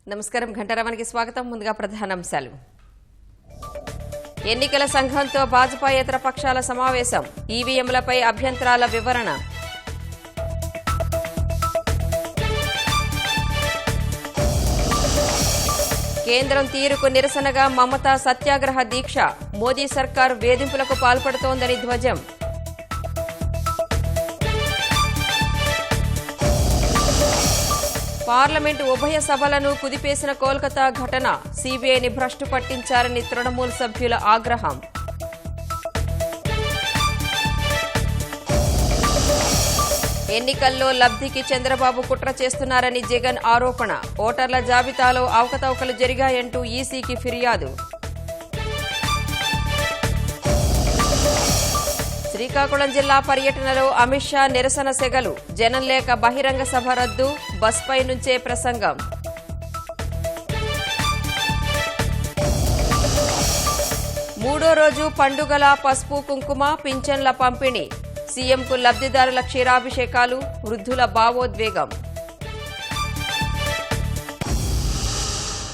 నమస్కారం ఘంటారావానికి స్వాగతం. ముందుగా ప్రధానాంశాలు. ఎన్నికల సంఘంతో భాజపాయేతర పక్షాల సమావేశం. ఈవీఎంలపై అభ్యంతరాల వివరణ. కేంద్రం తీరుకు నిరసనగా మమతా సత్యాగ్రహ దీక్ష. మోదీ సర్కారు వేధింపులకు పాల్పడుతోందని ధ్వజం. పార్లమెంటు ఉభయ సభలను కుదిపేసిన కోల్కతా ఘటన. సీబీఐని భ్రష్టు పట్టించారని తృణమూల్ సభ్యుల ఆగ్రహం. ఎన్నికల్లో లబ్ధికి చంద్రబాబు కుట్ర చేస్తున్నారని జగన్ ఆరోపణ. ఓటర్ల జాబితాలో అవకతవకలు జరిగాయంటూ ఈసీకి ఫిర్యాదు. శ్రీకాకుళం జిల్లా పర్యటనలో అమిత్ షా నిరసన సెగలు. జనం లేక బహిరంగ సభ రద్దు. బస్పై నుంచే ప్రసంగం. మూడో రోజు పండుగల పసుపు కుంకుమ పింఛన్ల పంపిణీ. సీఎంకు లబ్ధిదారుల క్షీరాభిషేకాలు. వృద్ధుల భావోద్వేగం.